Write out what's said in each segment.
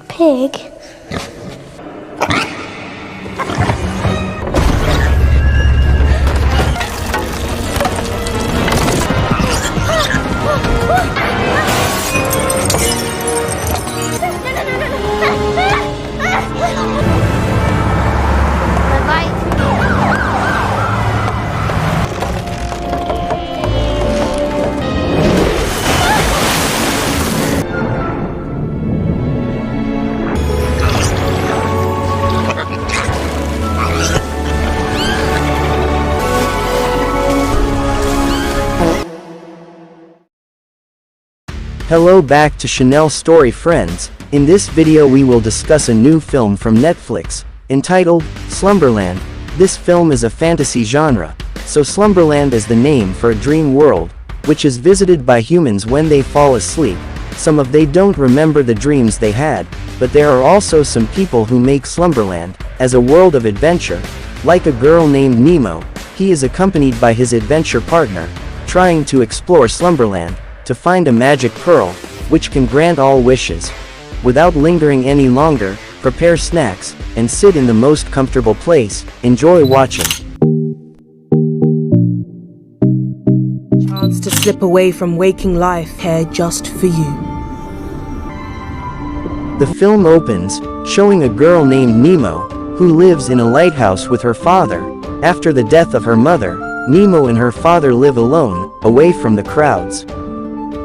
Pig? Hello back to Chanel Story friends. In this video we will discuss a new film from Netflix, entitled Slumberland. This film is a fantasy genre, so Slumberland is the name for a dream world, which is visited by humans when they fall asleep. Some of they don't remember the dreams they had, but there are also some people who make Slumberland as a world of adventure. Like a girl named Nemo, he is accompanied by his adventure partner, trying to explore Slumberland, to find a magic pearl, which can grant all wishes. Without lingering any longer, prepare snacks, and sit in the most comfortable place. Enjoy watching. Chance to slip away from waking life here just for you. The film opens, showing a girl named Nemo, who lives in a lighthouse with her father. After the death of her mother, Nemo and her father live alone, away from the crowds.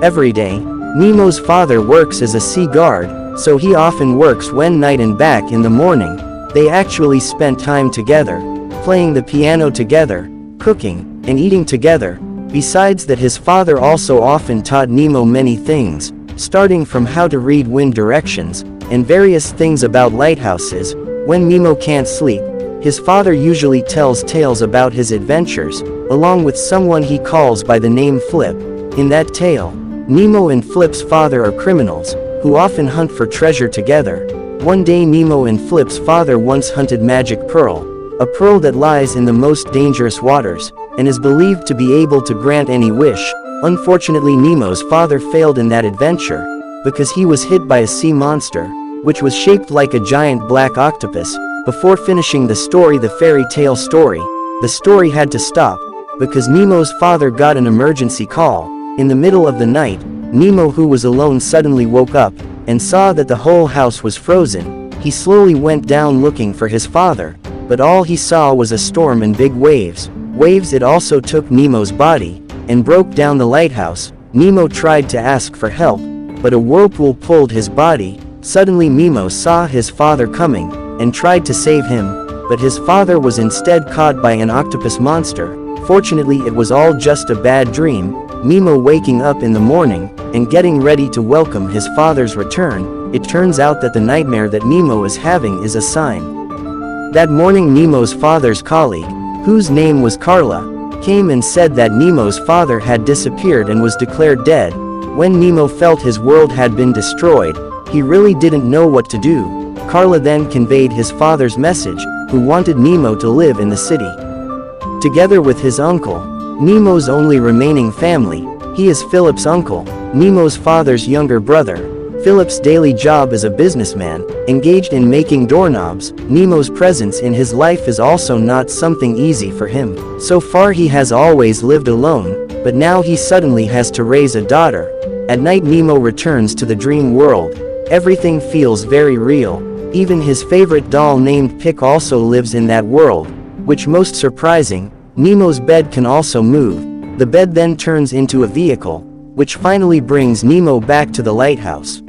Every day, Nemo's father works as a sea guard, so he often works when night and back in the morning. They actually spent time together, playing the piano together, cooking, and eating together. Besides that, his father also often taught Nemo many things, starting from how to read wind directions, and various things about lighthouses. When Nemo can't sleep, his father usually tells tales about his adventures, along with someone he calls by the name Flip. In that tale, Nemo and Flip's father are criminals, who often hunt for treasure together. One day Nemo and Flip's father once hunted Magic Pearl, a pearl that lies in the most dangerous waters, and is believed to be able to grant any wish. Unfortunately, Nemo's father failed in that adventure, because he was hit by a sea monster, which was shaped like a giant black octopus. Before finishing the story, the fairy tale story, the story had to stop, because Nemo's father got an emergency call. In the middle of the night, Nemo, who was alone, suddenly woke up, and saw that the whole house was frozen. He slowly went down looking for his father, but all he saw was a storm and big waves. It also took Nemo's body, and broke down the lighthouse. Nemo tried to ask for help, but a whirlpool pulled his body. Suddenly Nemo saw his father coming, and tried to save him, but his father was instead caught by an octopus monster. Fortunately, it was all just a bad dream. Nemo waking up in the morning, and getting ready to welcome his father's return, it turns out that the nightmare that Nemo is having is a sign. That morning Nemo's father's colleague, whose name was Carla, came and said that Nemo's father had disappeared and was declared dead. When Nemo felt his world had been destroyed, he really didn't know what to do. Carla then conveyed his father's message, who wanted Nemo to live in the city, together with his uncle, Nemo's only remaining family. He is Philip's uncle, Nemo's father's younger brother. Philip's daily job is a businessman, engaged in making doorknobs. Nemo's presence in his life is also not something easy for him. So far he has always lived alone, but now he suddenly has to raise a daughter. At night Nemo returns to the dream world. Everything feels very real. Even his favorite doll named Pick also lives in that world, which most surprising, Nemo's bed can also move. The bed then turns into a vehicle, which finally brings Nemo back to the lighthouse.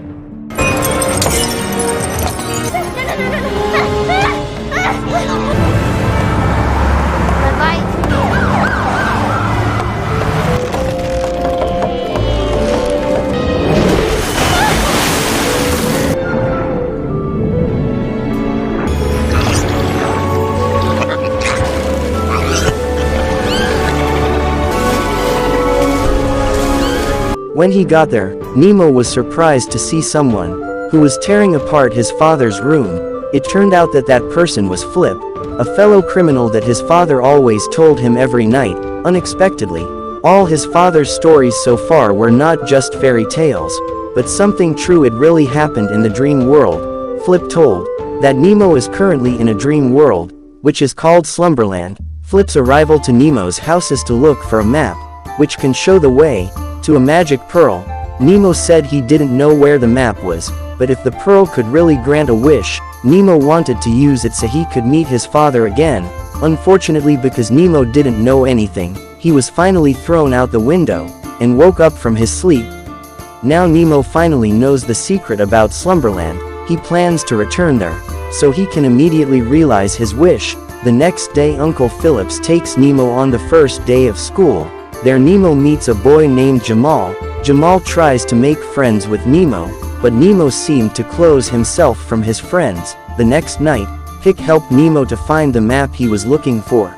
When he got there, Nemo was surprised to see someone who was tearing apart his father's room. It turned out that that person was Flip, a fellow criminal that his father always told him every night. Unexpectedly, all his father's stories so far were not just fairy tales, but something true had really happened in the dream world. Flip told that Nemo is currently in a dream world, which is called Slumberland. Flip's arrival to Nemo's house is to look for a map, which can show the way to a magic pearl. Nemo said he didn't know where the map was, but if the pearl could really grant a wish, Nemo wanted to use it so he could meet his father again. Unfortunately, because Nemo didn't know anything, he was finally thrown out the window and woke up from his sleep. Now Nemo finally knows the secret about Slumberland. He plans to return there, so he can immediately realize his wish. The next day, Uncle Phillips takes Nemo on the first day of school. There Nemo meets a boy named Jamal. Jamal tries to make friends with Nemo, but Nemo seemed to close himself from his friends. The next night, Pick helped Nemo to find the map he was looking for.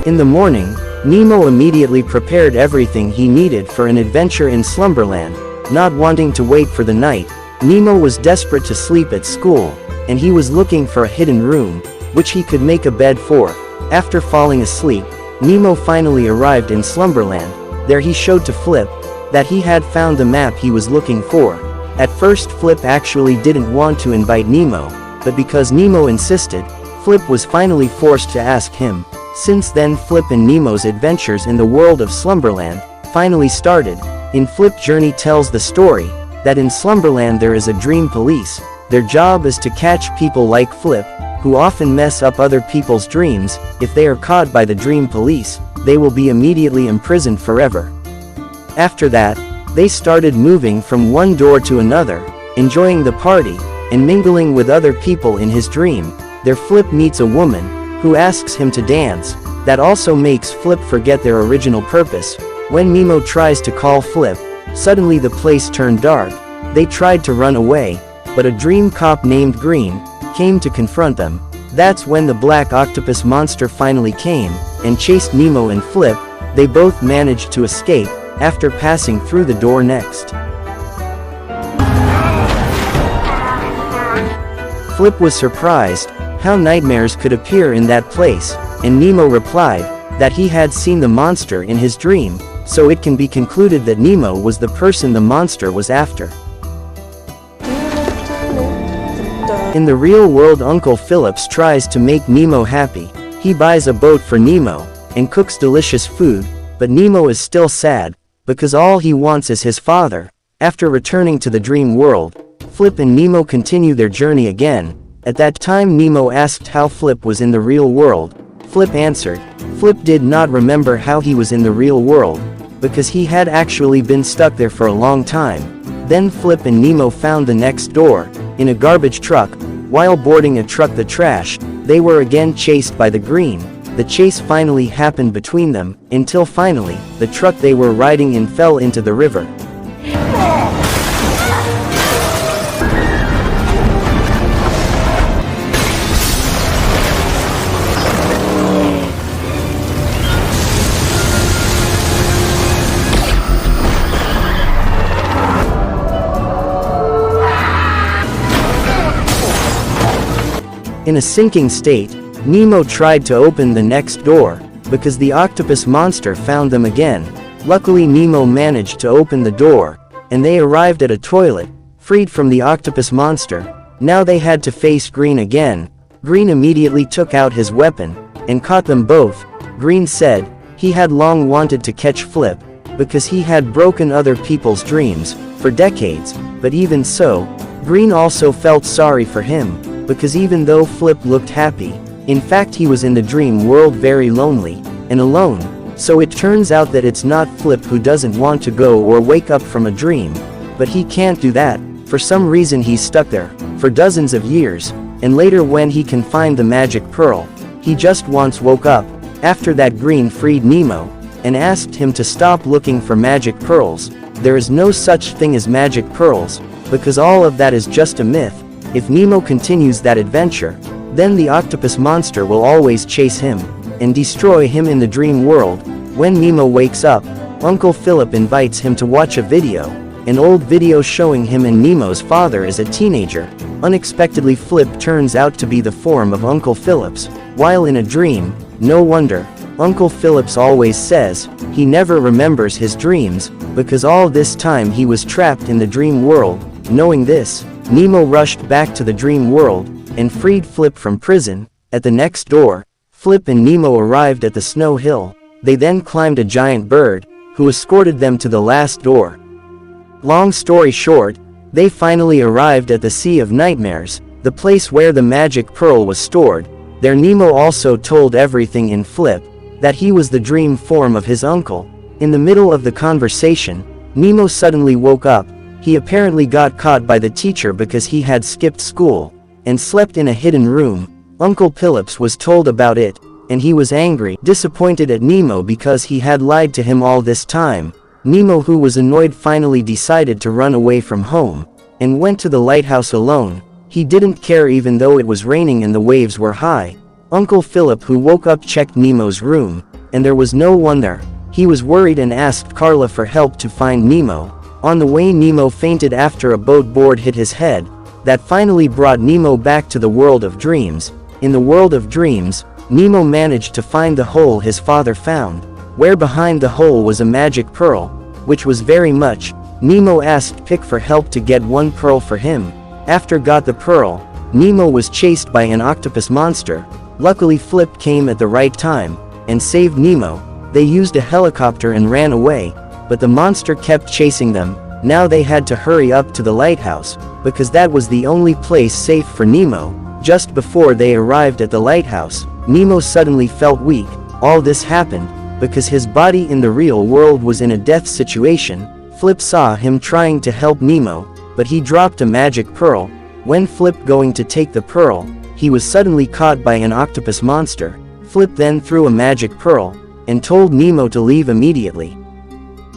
In the morning, Nemo immediately prepared everything he needed for an adventure in Slumberland. Not wanting to wait for the night, Nemo was desperate to sleep at school, and he was looking for a hidden room, which he could make a bed for. After falling asleep, Nemo finally arrived in Slumberland. There he showed to Flip that he had found the map he was looking for. At first, Flip actually didn't want to invite Nemo, but because Nemo insisted, Flip was finally forced to ask him. Since then, Flip and Nemo's adventures in the world of Slumberland finally started. In Flip Journey tells the story that in Slumberland there is a dream police. Their job is to catch people like Flip, who often mess up other people's dreams. If they are caught by the dream police, they will be immediately imprisoned forever. After that, they started moving from one door to another, enjoying the party, and mingling with other people in his dream. There Flip meets a woman who asks him to dance. That also makes Flip forget their original purpose. When Nemo tries to call Flip, suddenly the place turned dark. They tried to run away, but a dream cop named Green came to confront them. That's when the black octopus monster finally came and chased Nemo and Flip. They both managed to escape after passing through the door next. Flip was surprised how nightmares could appear in that place, and Nemo replied that he had seen the monster in his dream, so it can be concluded that Nemo was the person the monster was after. In the real world, Uncle Phillips tries to make Nemo happy. He buys a boat for Nemo and cooks delicious food, but Nemo is still sad because all he wants is his father. After returning to the dream world, Flip and Nemo continue their journey again. At that time, Nemo asked how Flip was in the real world. Flip answered. Flip did not remember how he was in the real world, because he had actually been stuck there for a long time. Then Flip and Nemo found the next door, in a garbage truck. While boarding a truck, the trash, they were again chased by the Green. The chase finally happened between them, until finally, the truck they were riding in fell into the river. In a sinking state, Nemo tried to open the next door, because the octopus monster found them again. Luckily, Nemo managed to open the door, and they arrived at a toilet, freed from the octopus monster. Now they had to face Green again. Green immediately took out his weapon, and caught them both. Green said he had long wanted to catch Flip, because he had broken other people's dreams for decades, but even so, Green also felt sorry for him, because even though Flip looked happy, in fact he was in the dream world very lonely and alone. So it turns out that it's not Flip who doesn't want to go or wake up from a dream, but he can't do that. For some reason he's stuck there for dozens of years, and later when he can find the magic pearl, he just once woke up. After that, Green freed Nemo and asked him to stop looking for magic pearls. There is no such thing as magic pearls, because all of that is just a myth. If Nemo continues that adventure, then the octopus monster will always chase him and destroy him in the dream world. When Nemo wakes up, Uncle Philip invites him to watch a video, an old video showing him and Nemo's father as a teenager. Unexpectedly, Flip turns out to be the form of Uncle Phillips, while in a dream. No wonder Uncle Phillips always says he never remembers his dreams, because all this time he was trapped in the dream world. Knowing this, Nemo rushed back to the dream world and freed Flip from prison. At the next door, Flip and Nemo arrived at the snow hill. They then climbed a giant bird, who escorted them to the last door. Long story short, they finally arrived at the Sea of Nightmares, the place where the magic pearl was stored. There Nemo also told everything in Flip, that he was the dream form of his uncle. In the middle of the conversation, Nemo suddenly woke up. He apparently got caught by the teacher because he had skipped school and slept in a hidden room. Uncle Phillips was told about it, and he was angry, disappointed at Nemo because he had lied to him all this time. Nemo, who was annoyed, finally decided to run away from home and went to the lighthouse alone. He didn't care even though it was raining and the waves were high. Uncle Philip, who woke up, checked Nemo's room, and there was no one there. He was worried and asked Carla for help to find Nemo. On the way, Nemo fainted after a boat board hit his head. That finally brought Nemo back to the world of dreams. In the world of dreams, Nemo managed to find the hole his father found, where behind the hole was a magic pearl, which was very much. Nemo asked Pick for help to get one pearl for him. After got the pearl, Nemo was chased by an octopus monster. Luckily Flip came at the right time and saved Nemo. They used a helicopter and ran away, but the monster kept chasing them. Now they had to hurry up to the lighthouse, because that was the only place safe for Nemo. Just before they arrived at the lighthouse, Nemo suddenly felt weak. All this happened because his body in the real world was in a death situation. Flip saw him trying to help Nemo, but he dropped a magic pearl. When Flip going to take the pearl, he was suddenly caught by an octopus monster. Flip then threw a magic pearl and told Nemo to leave immediately.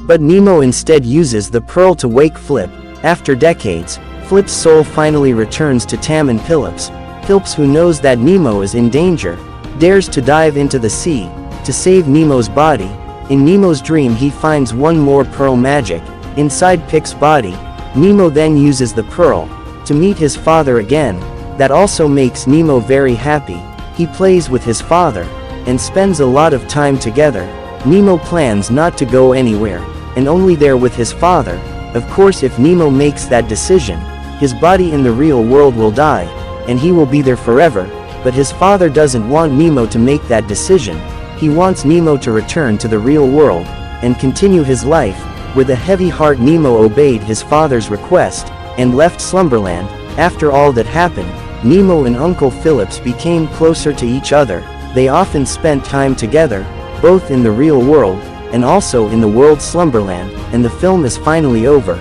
But Nemo instead uses the pearl to wake Flip. After decades, Flip's soul finally returns to Tam and Phillips. Phillips, who knows that Nemo is in danger, dares to dive into the sea to save Nemo's body. In Nemo's dream, he finds one more pearl magic inside Pick's body. Nemo then uses the pearl to meet his father again. That also makes Nemo very happy. He plays with his father and spends a lot of time together. Nemo plans not to go anywhere and only there with his father. Of course, if Nemo makes that decision, his body in the real world will die and he will be there forever. But his father doesn't want Nemo to make that decision. He wants Nemo to return to the real world and continue his life. With a heavy heart, Nemo obeyed his father's request and left Slumberland. After all that happened, Nemo and Uncle Phillips became closer to each other. They often spent time together, both in the real world and also in the world Slumberland, and the film is finally over.